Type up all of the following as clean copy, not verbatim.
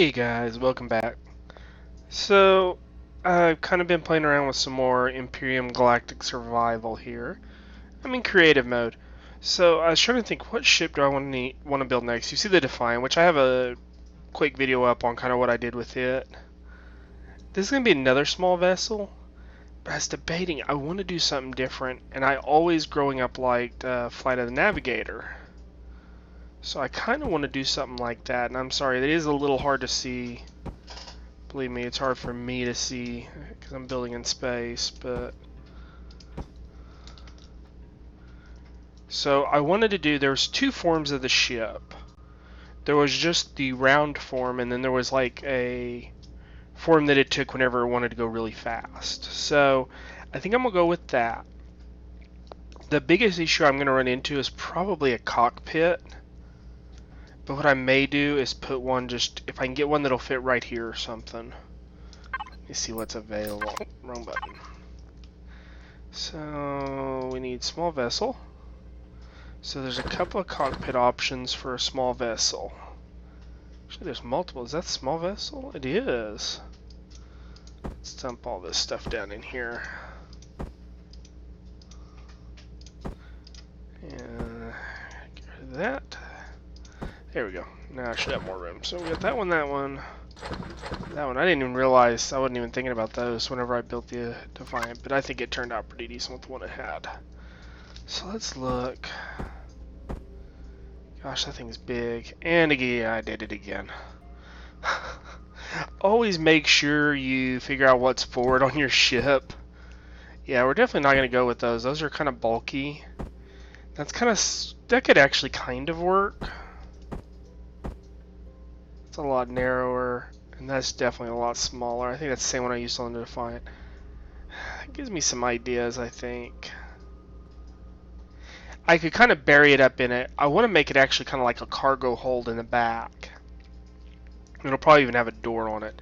Hey guys, welcome back. So, I've kind of been playing around with some more Empyrion Galactic Survival here. I'm in creative mode. So, I was trying to think, what ship do I want to build next? You see the Defiant, which I have a quick video up on kind of what I did with it. This is going to be another small vessel, but I was debating, I want to do something different, and I always growing up liked Flight of the Navigator. So I kind of want to do something like that, and I'm sorry, it is a little hard to see. Believe me, it's hard for me to see because I'm building in space, but... So I wanted to do, there's two forms of the ship. There was just the round form, and then there was like a form that it took whenever it wanted to go really fast. So I think I'm going to go with that. The biggest issue I'm going to run into is probably a cockpit. But what I may do is put one just, if I can get one that'll fit right here or something. Let me see what's available. Oh, wrong button. So we need small vessel. So there's a couple of cockpit options for a small vessel. Actually, there's multiple. Is that small vessel? It is. Let's dump all this stuff down in here. And get rid of that. There we go. Now I should have more room. So we got that one, that one, that one. I didn't even realize, I wasn't even thinking about those whenever I built the Defiant, but I think it turned out pretty decent with the one it had. So let's look. Gosh, that thing's big. And again, I did it again. Always make sure you figure out what's forward on your ship. Yeah, we're definitely not going to go with those. Those are kind of bulky. That's kind of, that could actually kind of work. It's a lot narrower, and that's definitely a lot smaller. I think that's the same one I used on the Defiant. It gives me some ideas, I think. I could kind of bury it up in it. I want to make it actually kind of like a cargo hold in the back. It'll probably even have a door on it.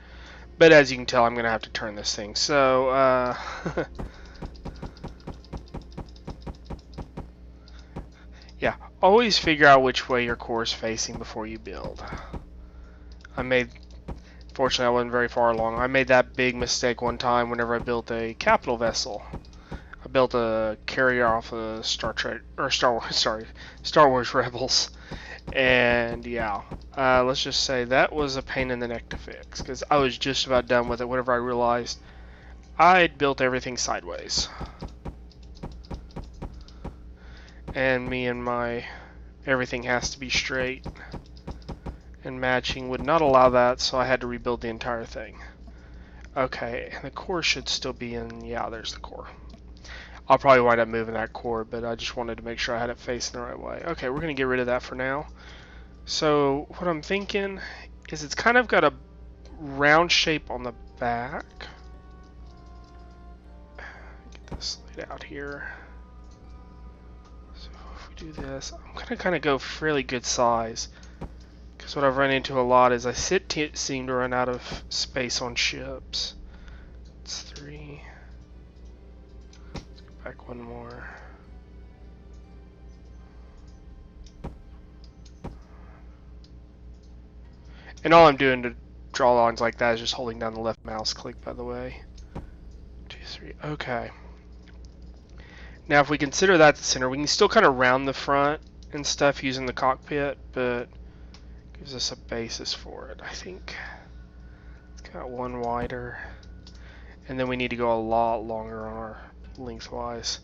But as you can tell, I'm going to have to turn this thing. So, yeah, always figure out which way your core is facing before you build. Fortunately, I wasn't very far along. I made that big mistake one time whenever I built a capital vessel. I built a carrier off of Star Wars Rebels, and yeah, let's just say that was a pain in the neck to fix because I was just about done with it whenever I realized I'd built everything sideways, and me and my everything has to be straight. And matching would not allow that, so I had to rebuild the entire thing. Okay, and the core should still be in, yeah, there's the core. I'll probably wind up moving that core, but I just wanted to make sure I had it facing the right way. Okay, we're going to get rid of that for now. So what I'm thinking is it's kind of got a round shape on the back. Get this laid out here. So if we do this, I'm going to kind of go fairly good size. Because what I've run into a lot is I seem to run out of space on ships. It's 3. Let's go back one more. And all I'm doing to draw lines like that is just holding down the left mouse click, by the way. 2, 3. Okay. Now if we consider that the center, we can still kind of round the front and stuff using the cockpit, but gives us a basis for it. I think it's got one wider, and then we need to go a lot longer on our lengthwise.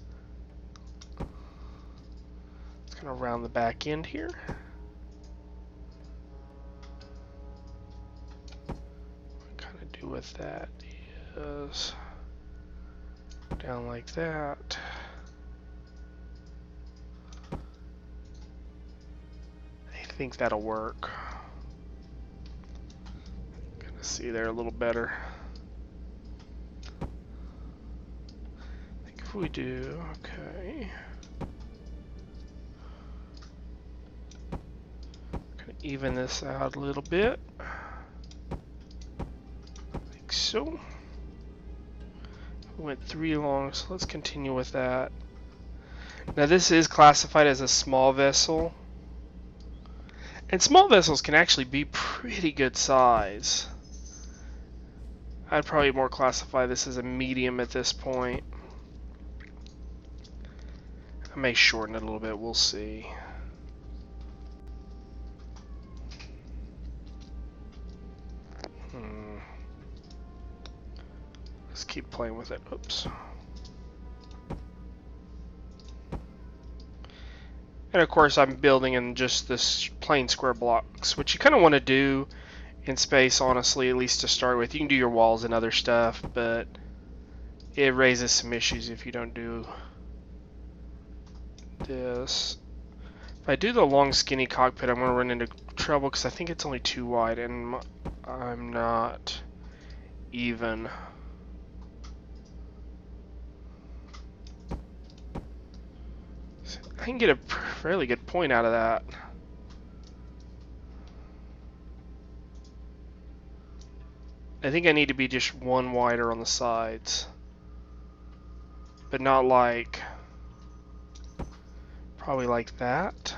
It's gonna round the back end here. What kind of do with that is down like that. I think that'll work. Gonna see there a little better. I think if we do, okay. Gonna even this out a little bit. Like so. We went 3 long, so let's continue with that. Now this is classified as a small vessel. And small vessels can actually be pretty good size. I'd probably more classify this as a medium at this point. I may shorten it a little bit, we'll see. Let's keep playing with it. Oops. And of course I'm building in just this plain square blocks, which you kind of want to do in space, honestly, at least to start with. You can do your walls and other stuff, but it raises some issues if you don't do this. If I do the long skinny cockpit, I'm going to run into trouble because I think it's only too wide and I'm not even. I can get a fairly good point out of that. I think I need to be just one wider on the sides, but not like, probably like that.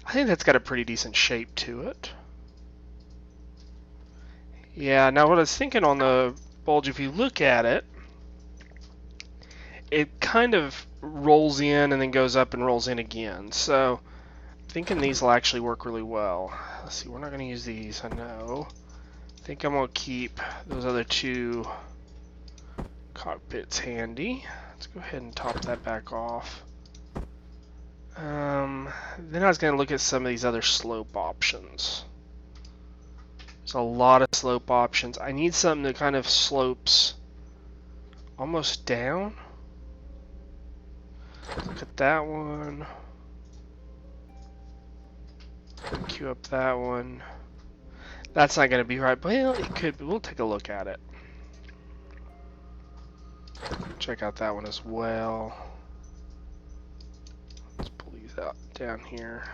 I think that's got a pretty decent shape to it. Yeah, now what I was thinking on the bulge, if you look at it, it kind of rolls in and then goes up and rolls in again. So I'm thinking these will actually work really well. Let's see, we're not going to use these, I know. I think I'm going to keep those other two cockpits handy. Let's go ahead and top that back off. Then I was going to look at some of these other slope options. There's a lot of slope options. I need something that kind of slopes almost down. Look at that one. Queue up that one. That's not going to be right. Well, it could be. We'll take a look at it. Check out that one as well. Let's pull these out down here.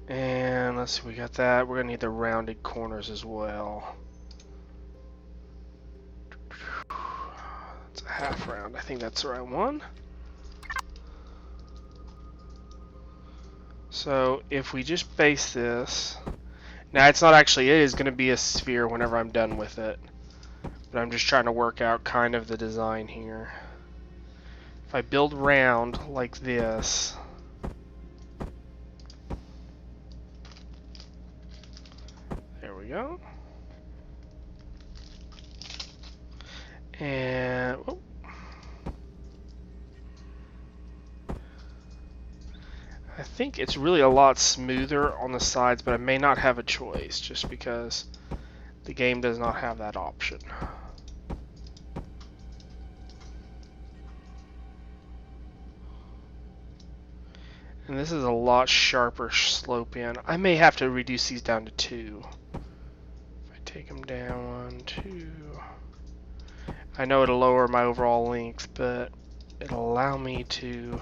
And let's see, we got that. We're going to need the rounded corners as well. It's a half round. I think that's the right one. So if we just base this, now it's not actually, it is going to be a sphere whenever I'm done with it. But I'm just trying to work out kind of the design here. If I build round like this, there we go. And oh. I think it's really a lot smoother on the sides, but I may not have a choice just because the game does not have that option. And this is a lot sharper slope in. I may have to reduce these down to 2. If I take them down 1, 2. I know it'll lower my overall length, but it'll allow me to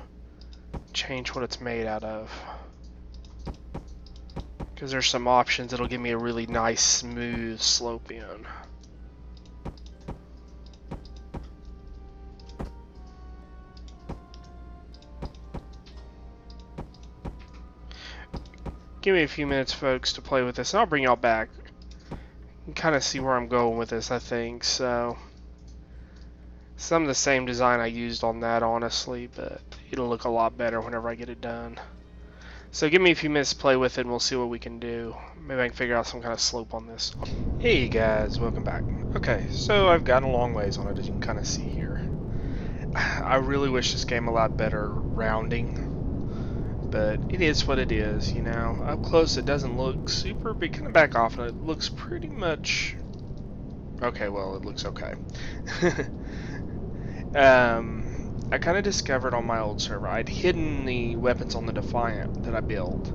change what it's made out of. Because there's some options that'll give me a really nice smooth slope in. Give me a few minutes, folks, to play with this, and I'll bring y'all back. You can kind of see where I'm going with this, I think. So, some of the same design I used on that, honestly, but it'll look a lot better whenever I get it done. So give me a few minutes to play with it, and we'll see what we can do. Maybe I can figure out some kind of slope on this. Hey guys, welcome back. Okay, so I've gotten a long ways on it, as you can kind of see here. I really wish this game allowed better rounding. But it is what it is, you know. Up close it doesn't look super, but kind of back off and it looks pretty much okay. Well, it looks okay. I kind of discovered on my old server, I'd hidden the weapons on the Defiant that I built,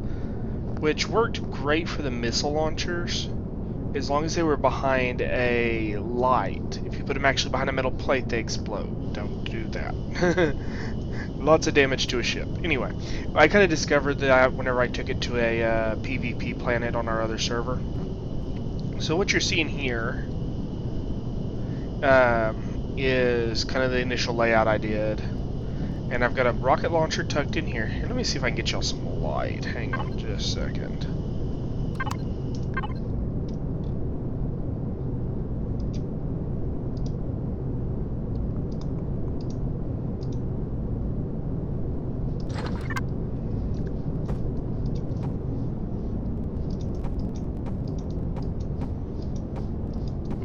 which worked great for the missile launchers as long as they were behind a light. If you put them actually behind a metal plate, they explode. Don't do that. Lots of damage to a ship. Anyway, I kind of discovered that whenever I took it to a PvP planet on our other server. So what you're seeing here is kind of the initial layout I did. And I've got a rocket launcher tucked in here. Here, let me see if I can get y'all some light. Hang on just a second.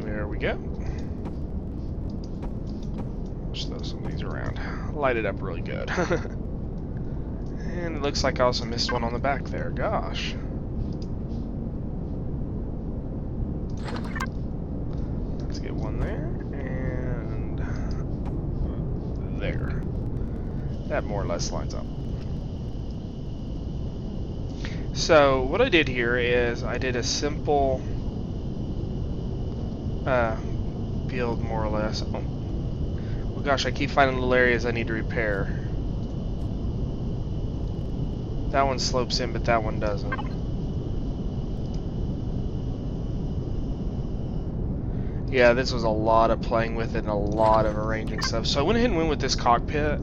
There we go. Just throw some of these around. Light it up really good. And it looks like I also missed one on the back there. Gosh. Let's get one there. And there. That more or less lines up. So what I did here is I did a simple build more or less. Oh. Well, gosh, I keep finding little areas I need to repair. That one slopes in, but that one doesn't. Yeah, this was a lot of playing with it and a lot of arranging stuff. So I went ahead and went with this cockpit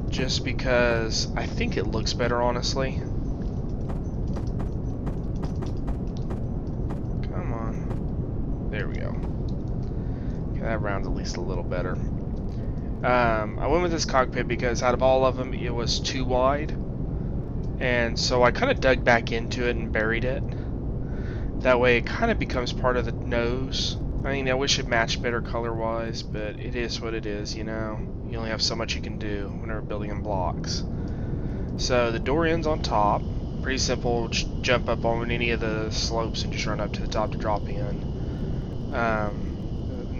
just because I think it looks better, honestly. Come on. There we go. Okay, that round's at least a little better. I went with this cockpit because out of all of them, it was too wide. And so I kind of dug back into it and buried it. That way it kind of becomes part of the nose. I mean, I wish it matched better color-wise, but it is what it is, you know. You only have so much you can do whenever building in blocks. So the door ends on top. Pretty simple, just jump up on any of the slopes and just run up to the top to drop in.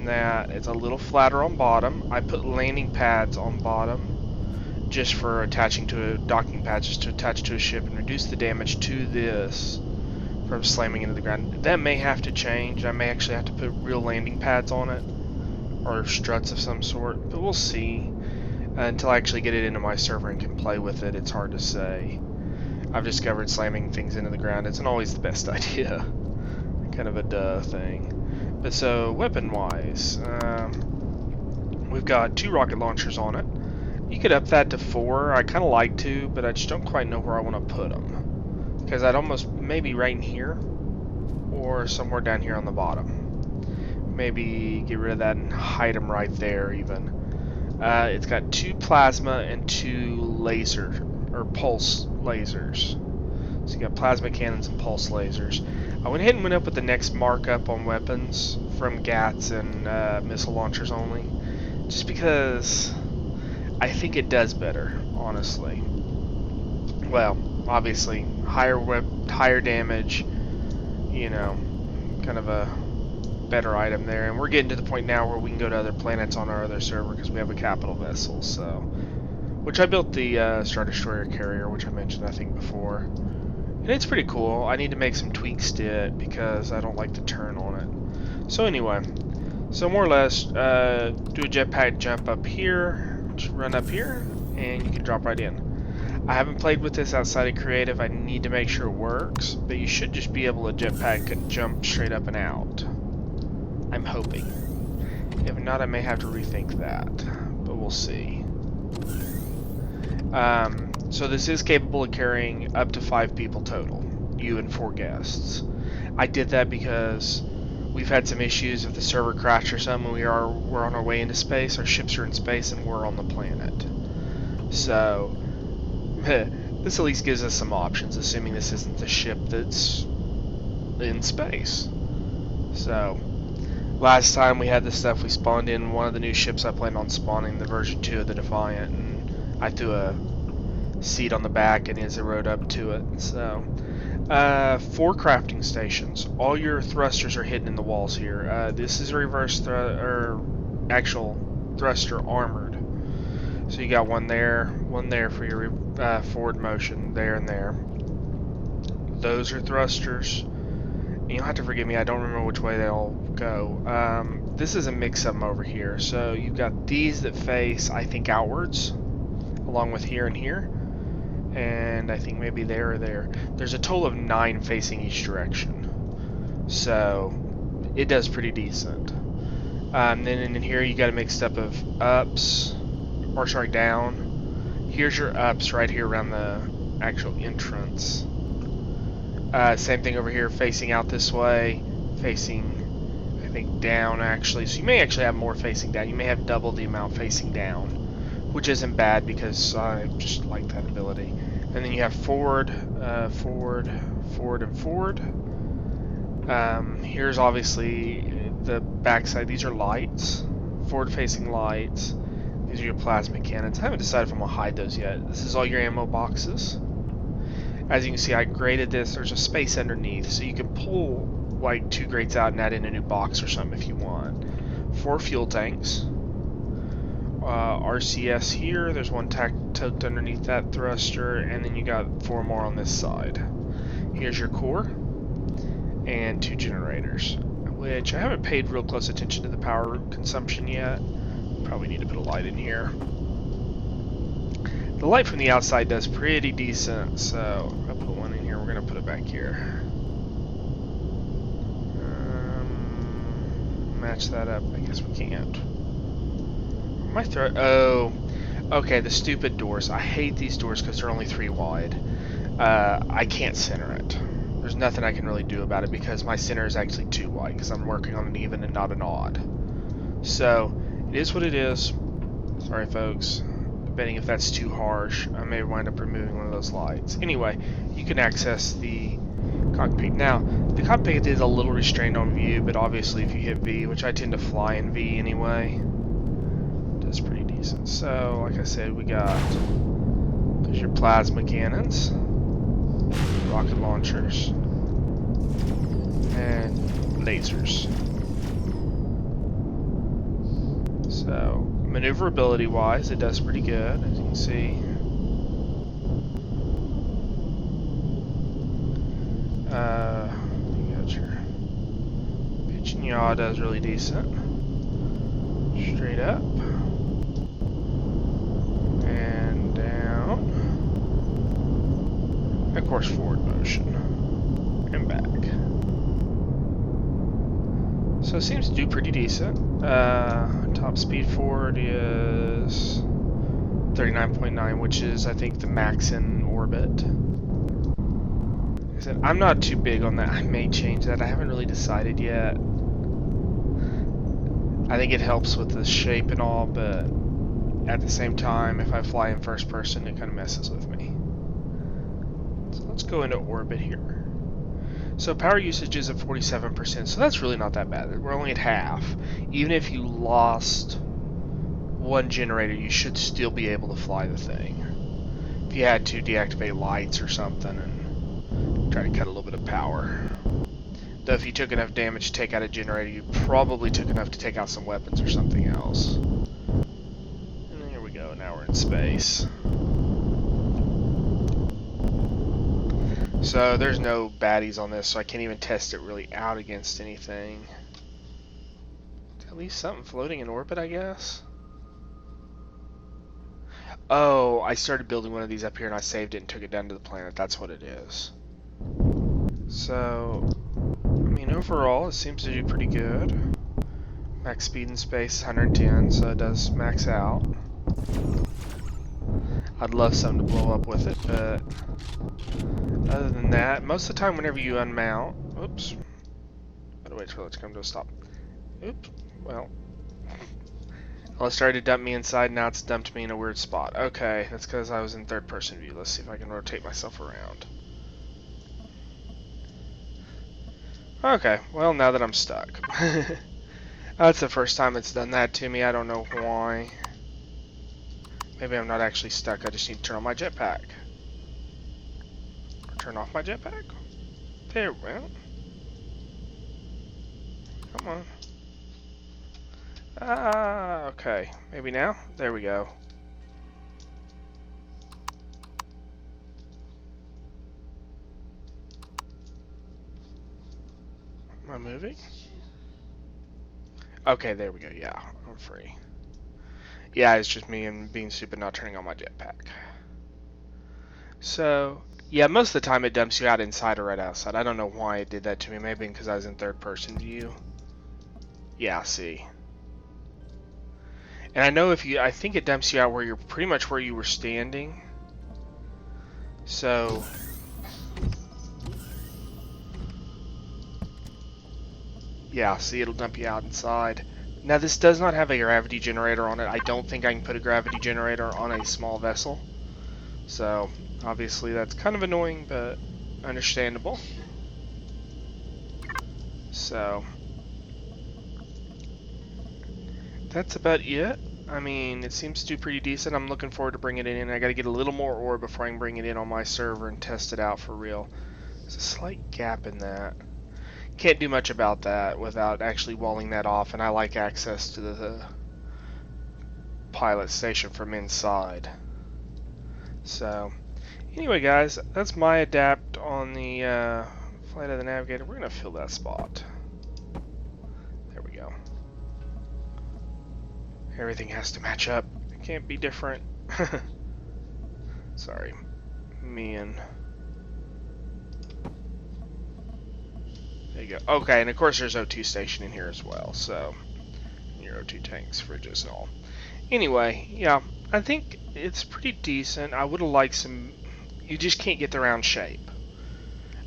That it's a little flatter on bottom. I put landing pads on bottom just for attaching to a docking pad, just to attach to a ship and reduce the damage to this from slamming into the ground. That may have to change. I may actually have to put real landing pads on it or struts of some sort, but we'll see. Until I actually get it into my server and can play with it, it's hard to say. I've discovered slamming things into the ground isn't always the best idea. Kind of a duh thing. But so, weapon-wise, we've got 2 rocket launchers on it. You could up that to 4. I kind of like to, but I just don't quite know where I want to put them. Because I'd almost, maybe right in here, or somewhere down here on the bottom. Maybe get rid of that and hide them right there even. It's got 2 plasma and 2 laser, or pulse lasers. So you got plasma cannons and pulse lasers. I went ahead and went up with the next markup on weapons from GATs and missile launchers only. Just because I think it does better, honestly. Well, obviously, higher damage, you know, kind of a better item there. And we're getting to the point now where we can go to other planets on our other server because we have a capital vessel, so. Which I built the Star Destroyer carrier, which I mentioned, I think, before. And it's pretty cool. I need to make some tweaks to it because I don't like the turn on it. So anyway, so more or less, do a jetpack jump up here, just run up here, and you can drop right in. I haven't played with this outside of creative. I need to make sure it works, but you should just be able to jetpack and jump straight up and out. I'm hoping. If not, I may have to rethink that, but we'll see. So this is capable of carrying up to 5 people total, you and 4 guests. I did that because we've had some issues if the server crashed or something. We're on our way into space, our ships are in space, and we're on the planet. So this at least gives us some options, assuming this isn't the ship that's in space. So last time we had this stuff, we spawned in one of the new ships I planned on spawning, the version 2 of the Defiant, and I threw a seat on the back and Izzy rode up to it. So 4 crafting stations. All your thrusters are hidden in the walls here. This is a reverse actual thruster armored. So you got one there for your forward motion, there and there. Those are thrusters. And you'll have to forgive me, I don't remember which way they all go. This is a mix of them over here. So you've got these that face, I think, outwards, along with here and here. And I think maybe there or there. There's a total of 9 facing each direction. So it does pretty decent. Then in here you got a mixed up of ups, or sorry, down. Here's your ups right here around the actual entrance. Same thing over here, facing out this way, facing, I think, down actually. So you may actually have more facing down. You may have double the amount facing down, which isn't bad because I just like that ability. And then you have forward, forward, forward, and forward. Here's obviously the backside. These are lights, forward-facing lights. These are your plasma cannons. I haven't decided if I'm gonna hide those yet. This is all your ammo boxes. As you can see, I graded this. There's a space underneath, so you can pull like 2 grates out and add in a new box or something if you want. 4 fuel tanks. RCS here. There's 1 tucked underneath that thruster, and then you got 4 more on this side. Here's your core and 2 generators, which I haven't paid real close attention to the power consumption yet. Probably need a bit of light in here. The light from the outside does pretty decent, so I'll put one in here. We're going to put it back here. Match that up. I guess we can't. My throat. Oh, okay. The stupid doors. I hate these doors because they're only 3 wide. I can't center it. There's nothing I can really do about it because my center is actually 2 wide because I'm working on an even and not an odd. So it is what it is. Sorry, folks. Debating if that's too harsh. I may wind up removing one of those lights. Anyway, you can access the cockpit. Now, the cockpit is a little restrained on view, but obviously if you hit V, which I tend to fly in V anyway, it does pretty decent. So, like I said, we got there's your plasma cannons, rocket launchers, and lasers. So, maneuverability wise, it does pretty good, as you can see. You got your pitch and yaw does really decent. Straight up. And down. And of course, forward motion. And back. So it seems to do pretty decent. Top speed forward is 39.9, which is, I think, the max in orbit. Like I said, I'm not too big on that. I may change that. I haven't really decided yet. I think it helps with the shape and all, but at the same time, if I fly in first person, it kind of messes with me. So let's go into orbit here. So power usage is at 47%, so that's really not that bad. We're only at half. Even if you lost 1 generator, you should still be able to fly the thing. If you had to deactivate lights or something and try to cut a little bit of power. Though if you took enough damage to take out a generator, you probably took enough to take out some weapons or something else. And here we go, now we're in space. So there's no baddies on this, so I can't even test it really out against anything. At least something floating in orbit, I guess. Oh, I started building one of these up here and I saved it and took it down to the planet. That's what it is. So, I mean, overall, it seems to do pretty good. Max speed in space, 110, so it does max out. I'd love something to blow up with it, but other than that, most of the time whenever you unmount, oops, gotta wait till it's come to a stop. Oops, well, it started to dump me inside, now it's dumped me in a weird spot. Okay, that's because I was in third person view. Let's see if I can rotate myself around. Okay, well, now that I'm stuck. That's the first time it's done that to me. I don't know why. Maybe I'm not actually stuck. I just need to turn on my jetpack. Or turn off my jetpack. There, well. Come on. Ah, okay. Maybe now? There we go. Am I moving? Okay, there we go. Yeah, I'm free. Yeah, it's just me and being stupid not turning on my jetpack. So, yeah, most of the time it dumps you out inside or right outside. I don't know why it did that to me. Maybe because I was in third person view. Yeah, see. And I know I think it dumps you out where you're pretty much where you were standing. So yeah, see, it'll dump you out inside. Now this does not have a gravity generator on it. I don't think I can put a gravity generator on a small vessel. So obviously that's kind of annoying, but understandable. So that's about it. I mean, it seems to do pretty decent. I'm looking forward to bringing it in. I got to get a little more ore before I can bring it in on my server and test it out for real. There's a slight gap in that. Can't do much about that without actually walling that off, and I like access to the pilot station from inside. So, anyway guys, that's my adapt on the Flight of the Navigator. We're going to fill that spot. There we go. Everything has to match up. It can't be different. Sorry. Me and... There you go. Okay, and of course there's O2 station in here as well, so... Your O2 tanks, fridges, and all. Anyway, yeah, I think it's pretty decent. I would have liked some... You just can't get the round shape.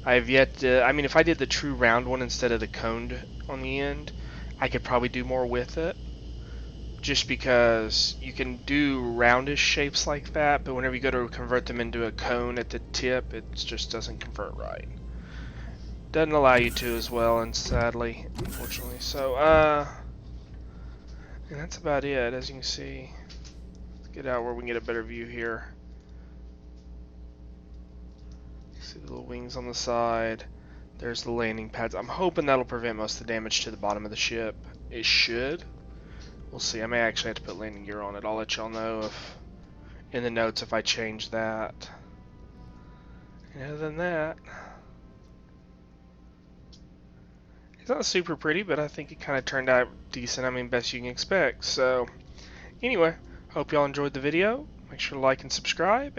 I have yet to... I mean, if I did the true round one instead of the coned on the end, I could probably do more with it. Just because you can do roundish shapes like that, but whenever you go to convert them into a cone at the tip, it just doesn't convert right. Doesn't allow you to as well, and sadly, unfortunately. So, and that's about it, as you can see. Let's get out where we can get a better view here. See the little wings on the side. There's the landing pads. I'm hoping that'll prevent most of the damage to the bottom of the ship. It should. We'll see. I may actually have to put landing gear on it. I'll let y'all know if in the notes if I change that. And other than that, it's not super pretty, but I think it kind of turned out decent. I mean, best you can expect. So, anyway, hope y'all enjoyed the video. Make sure to like and subscribe.